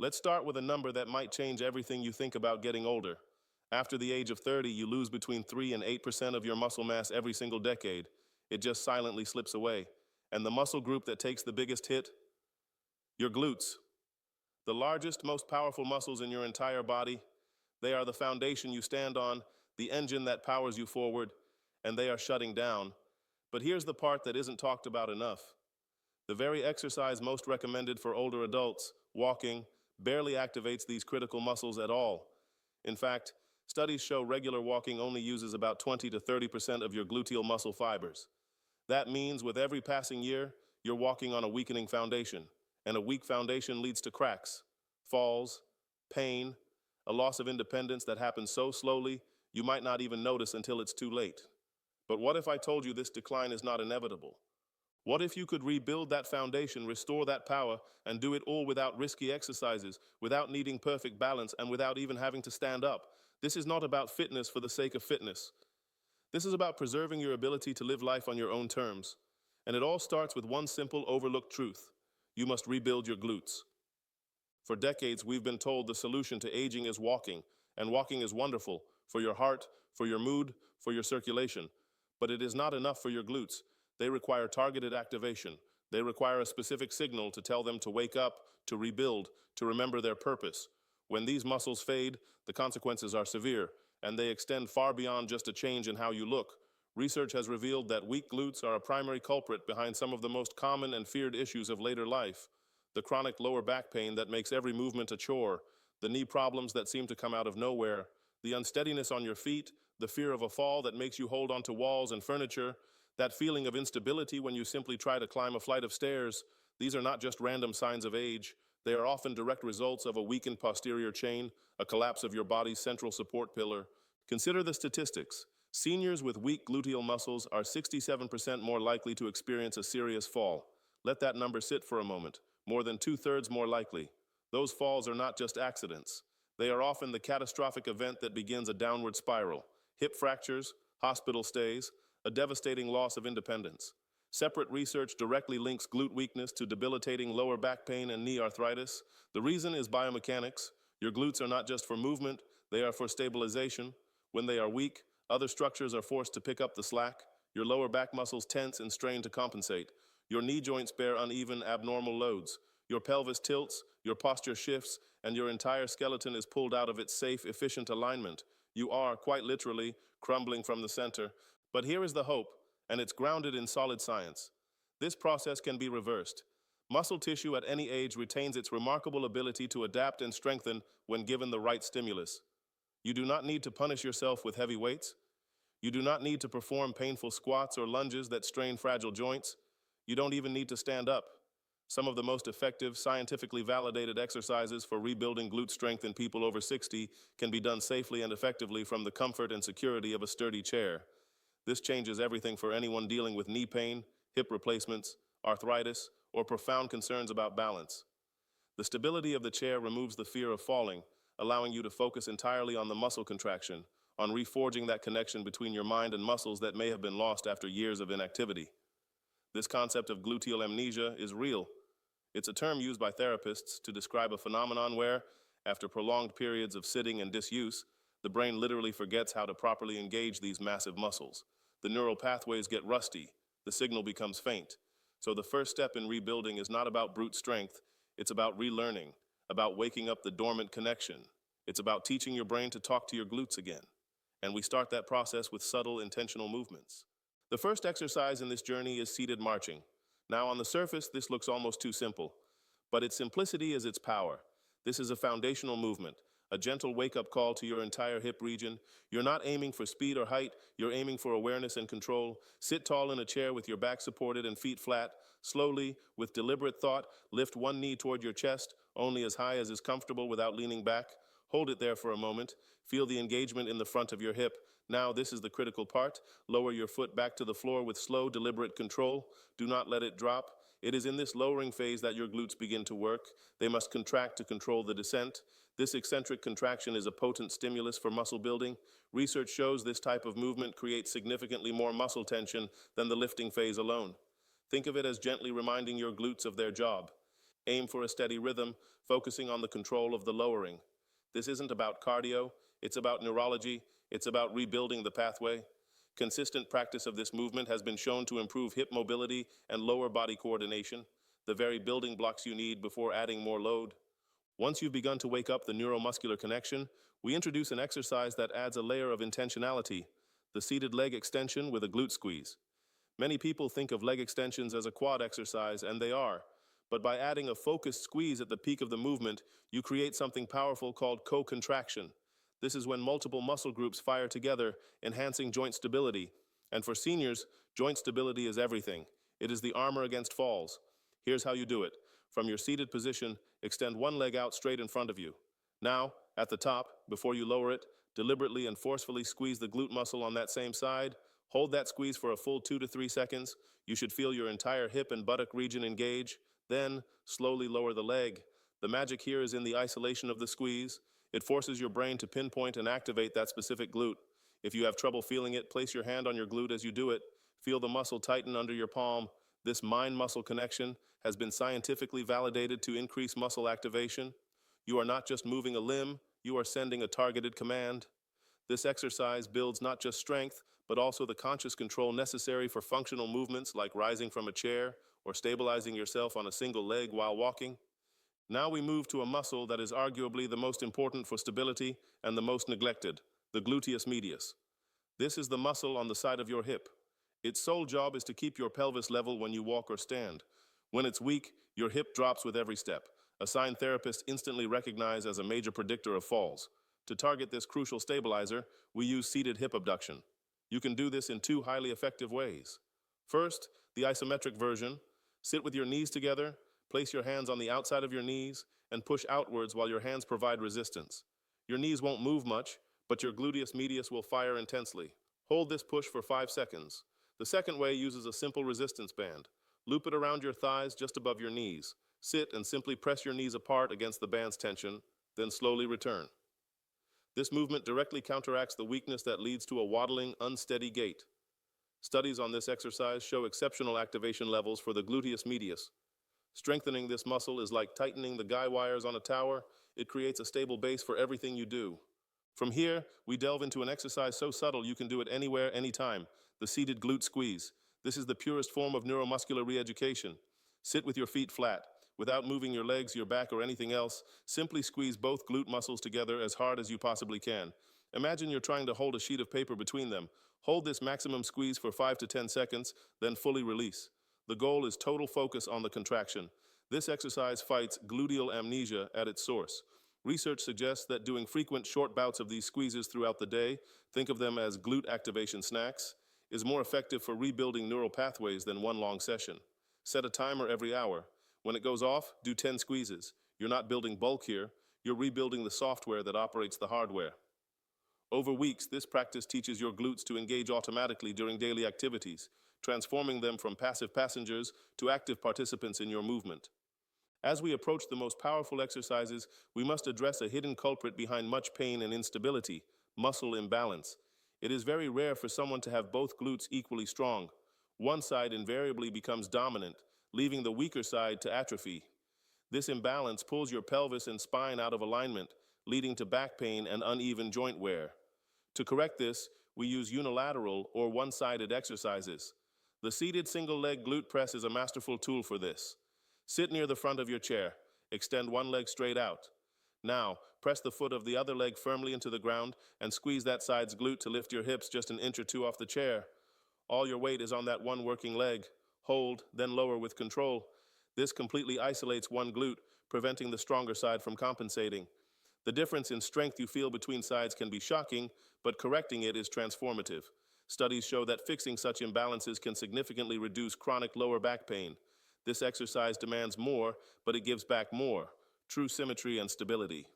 Let's start with a number that might change everything you think about getting older. After the age of 30, you lose between 3 and 8% of your muscle mass every single decade. It just silently slips away. And the muscle group that takes the biggest hit? Your glutes. The largest, most powerful muscles in your entire body. They are the foundation you stand on, the engine that powers you forward, and they are shutting down. But here's the part that isn't talked about enough. The very exercise most recommended for older adults, walking, barely activates these critical muscles at all. In fact, studies show regular walking only uses about 20 to 30% of your gluteal muscle fibers. That means with every passing year, you're walking on a weakening foundation, and a weak foundation leads to cracks, falls, pain, a loss of independence that happens so slowly you might not even notice until it's too late. But what if I told you this decline is not inevitable? What if you could rebuild that foundation, restore that power, and do it all without risky exercises, without needing perfect balance, and without even having to stand up? This is not about fitness for the sake of fitness. This is about preserving your ability to live life on your own terms. And it all starts with one simple, overlooked truth. You must rebuild your glutes. For decades, we've been told the solution to aging is walking, and walking is wonderful for your heart, for your mood, for your circulation. But it is not enough for your glutes. They require targeted activation. They require a specific signal to tell them to wake up, to rebuild, to remember their purpose. When these muscles fade, the consequences are severe, and they extend far beyond just a change in how you look. Research has revealed that weak glutes are a primary culprit behind some of the most common and feared issues of later life. The chronic lower back pain that makes every movement a chore, the knee problems that seem to come out of nowhere, the unsteadiness on your feet, the fear of a fall that makes you hold onto walls and furniture, that feeling of instability when you simply try to climb a flight of stairs. These are not just random signs of age. They are often direct results of a weakened posterior chain, a collapse of your body's central support pillar. Consider the statistics. Seniors with weak gluteal muscles are 67% more likely to experience a serious fall. Let that number sit for a moment. More than two-thirds more likely. Those falls are not just accidents. They are often the catastrophic event that begins a downward spiral. Hip fractures, hospital stays, a devastating loss of independence. Separate research directly links glute weakness to debilitating lower back pain and knee arthritis. The reason is biomechanics. Your glutes are not just for movement, they are for stabilization. When they are weak, other structures are forced to pick up the slack. Your lower back muscles tense and strain to compensate. Your knee joints bear uneven, abnormal loads. Your pelvis tilts, your posture shifts, and your entire skeleton is pulled out of its safe, efficient alignment. You are, quite literally, crumbling from the center. But here is the hope, and it's grounded in solid science. This process can be reversed. Muscle tissue at any age retains its remarkable ability to adapt and strengthen when given the right stimulus. You do not need to punish yourself with heavy weights. You do not need to perform painful squats or lunges that strain fragile joints. You don't even need to stand up. Some of the most effective, scientifically validated exercises for rebuilding glute strength in people over 60 can be done safely and effectively from the comfort and security of a sturdy chair. This changes everything for anyone dealing with knee pain, hip replacements, arthritis, or profound concerns about balance. The stability of the chair removes the fear of falling, allowing you to focus entirely on the muscle contraction, on reforging that connection between your mind and muscles that may have been lost after years of inactivity. This concept of gluteal amnesia is real. It's a term used by therapists to describe a phenomenon where, after prolonged periods of sitting and disuse, the brain literally forgets how to properly engage these massive muscles. The neural pathways get rusty, the signal becomes faint. So the first step in rebuilding is not about brute strength, it's about relearning, about waking up the dormant connection. It's about teaching your brain to talk to your glutes again. And we start that process with subtle, intentional movements. The first exercise in this journey is seated marching. Now, on the surface, this looks almost too simple, but its simplicity is its power. This is a foundational movement, a gentle wake-up call to your entire hip region. You're not aiming for speed or height, you're aiming for awareness and control. Sit tall in a chair with your back supported and feet flat. Slowly, with deliberate thought, lift one knee toward your chest, only as high as is comfortable without leaning back. Hold it there for a moment. Feel the engagement in the front of your hip. Now, this is the critical part. Lower your foot back to the floor with slow, deliberate control. Do not let it drop. It is in this lowering phase that your glutes begin to work. They must contract to control the descent. This eccentric contraction is a potent stimulus for muscle building. Research shows this type of movement creates significantly more muscle tension than the lifting phase alone. Think of it as gently reminding your glutes of their job. Aim for a steady rhythm, focusing on the control of the lowering. This isn't about cardio, it's about neurology, it's about rebuilding the pathway. Consistent practice of this movement has been shown to improve hip mobility and lower body coordination, the very building blocks you need before adding more load. Once you've begun to wake up the neuromuscular connection, we introduce an exercise that adds a layer of intentionality, the seated leg extension with a glute squeeze. Many people think of leg extensions as a quad exercise, and they are. But by adding a focused squeeze at the peak of the movement, you create something powerful called co-contraction. This is when multiple muscle groups fire together, enhancing joint stability. And for seniors, joint stability is everything. It is the armor against falls. Here's how you do it. From your seated position, extend one leg out straight in front of you. Now, at the top, before you lower it, deliberately and forcefully squeeze the glute muscle on that same side. Hold that squeeze for a full 2 to 3 seconds. You should feel your entire hip and buttock region engage. Then, slowly lower the leg. The magic here is in the isolation of the squeeze. It forces your brain to pinpoint and activate that specific glute. If you have trouble feeling it, place your hand on your glute as you do it. Feel the muscle tighten under your palm. This mind-muscle connection has been scientifically validated to increase muscle activation. You are not just moving a limb, you are sending a targeted command. This exercise builds not just strength, but also the conscious control necessary for functional movements like rising from a chair or stabilizing yourself on a single leg while walking. Now we move to a muscle that is arguably the most important for stability and the most neglected, the gluteus medius. This is the muscle on the side of your hip. Its sole job is to keep your pelvis level when you walk or stand. When it's weak, your hip drops with every step, a sign therapists instantly recognize as a major predictor of falls. To target this crucial stabilizer, we use seated hip abduction. You can do this in two highly effective ways. First, the isometric version. Sit with your knees together, place your hands on the outside of your knees, and push outwards while your hands provide resistance. Your knees won't move much, but your gluteus medius will fire intensely. Hold this push for 5 seconds. The second way uses a simple resistance band. Loop it around your thighs just above your knees. Sit and simply press your knees apart against the band's tension, then slowly return. This movement directly counteracts the weakness that leads to a waddling, unsteady gait. Studies on this exercise show exceptional activation levels for the gluteus medius. Strengthening this muscle is like tightening the guy wires on a tower. It creates a stable base for everything you do. From here, we delve into an exercise so subtle you can do it anywhere, anytime, the seated glute squeeze. This is the purest form of neuromuscular re-education. Sit with your feet flat. Without moving your legs, your back, or anything else, simply squeeze both glute muscles together as hard as you possibly can. Imagine you're trying to hold a sheet of paper between them. Hold this maximum squeeze for 5 to 10 seconds, then fully release. The goal is total focus on the contraction. This exercise fights gluteal amnesia at its source. Research suggests that doing frequent short bouts of these squeezes throughout the day, think of them as glute activation snacks, is more effective for rebuilding neural pathways than one long session. Set a timer every hour. When it goes off, do 10 squeezes. You're not building bulk here, you're rebuilding the software that operates the hardware. Over weeks, this practice teaches your glutes to engage automatically during daily activities, transforming them from passive passengers to active participants in your movement. As we approach the most powerful exercises, we must address a hidden culprit behind much pain and instability, muscle imbalance. It is very rare for someone to have both glutes equally strong. One side invariably becomes dominant, leaving the weaker side to atrophy. This imbalance pulls your pelvis and spine out of alignment, leading to back pain and uneven joint wear. To correct this, we use unilateral or one-sided exercises. The seated single-leg glute press is a masterful tool for this. Sit near the front of your chair. Extend one leg straight out. Now, press the foot of the other leg firmly into the ground and squeeze that side's glute to lift your hips just an inch or two off the chair. All your weight is on that one working leg. Hold, then lower with control. This completely isolates one glute, preventing the stronger side from compensating. The difference in strength you feel between sides can be shocking, but correcting it is transformative. Studies show that fixing such imbalances can significantly reduce chronic lower back pain. This exercise demands more, but it gives back more, true symmetry and stability.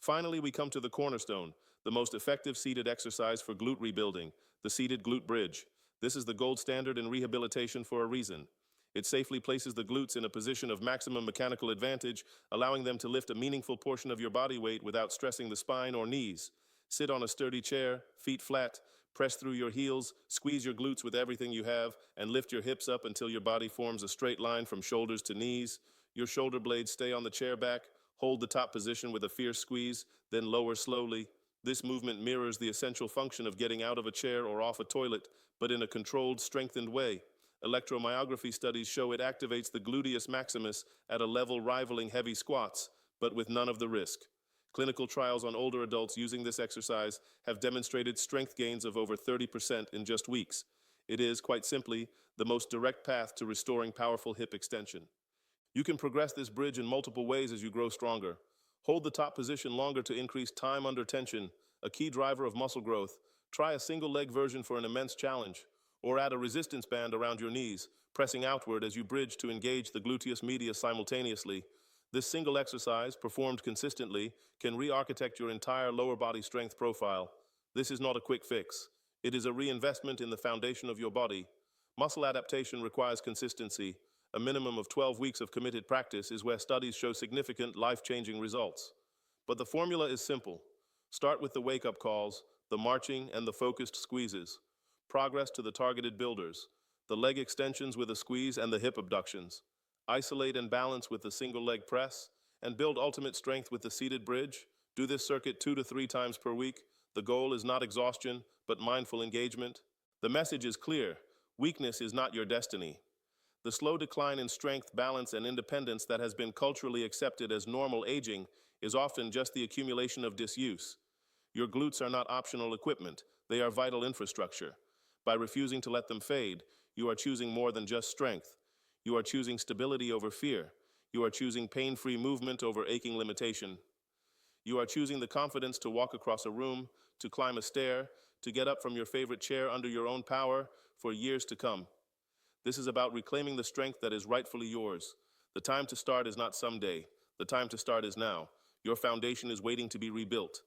Finally, we come to the cornerstone, the most effective seated exercise for glute rebuilding, the seated glute bridge. This is the gold standard in rehabilitation for a reason. It safely places the glutes in a position of maximum mechanical advantage, allowing them to lift a meaningful portion of your body weight without stressing the spine or knees. Sit on a sturdy chair, feet flat, press through your heels, squeeze your glutes with everything you have, and lift your hips up until your body forms a straight line from shoulders to knees. Your shoulder blades stay on the chair back. Hold the top position with a fierce squeeze, then lower slowly. This movement mirrors the essential function of getting out of a chair or off a toilet, but in a controlled, strengthened way. Electromyography studies show it activates the gluteus maximus at a level rivaling heavy squats, but with none of the risk. Clinical trials on older adults using this exercise have demonstrated strength gains of over 30% in just weeks. It is, quite simply, the most direct path to restoring powerful hip extension. You can progress this bridge in multiple ways as you grow stronger. Hold the top position longer to increase time under tension, a key driver of muscle growth. Try a single leg version for an immense challenge, or add a resistance band around your knees, pressing outward as you bridge to engage the gluteus medius simultaneously. This single exercise, performed consistently, can re-architect your entire lower body strength profile. This is not a quick fix. It is a reinvestment in the foundation of your body. Muscle adaptation requires consistency. A minimum of 12 weeks of committed practice is where studies show significant, life-changing results. But the formula is simple. Start with the wake-up calls, the marching, and the focused squeezes. Progress to the targeted builders, the leg extensions with a squeeze and the hip abductions. Isolate and balance with the single leg press, and build ultimate strength with the seated bridge. Do this circuit 2 to 3 times per week. The goal is not exhaustion, but mindful engagement. The message is clear. Weakness is not your destiny. The slow decline in strength, balance, and independence that has been culturally accepted as normal aging is often just the accumulation of disuse. Your glutes are not optional equipment. They are vital infrastructure. By refusing to let them fade, you are choosing more than just strength. You are choosing stability over fear. You are choosing pain-free movement over aching limitation. You are choosing the confidence to walk across a room, to climb a stair, to get up from your favorite chair under your own power for years to come. This is about reclaiming the strength that is rightfully yours. The time to start is not someday. The time to start is now. Your foundation is waiting to be rebuilt.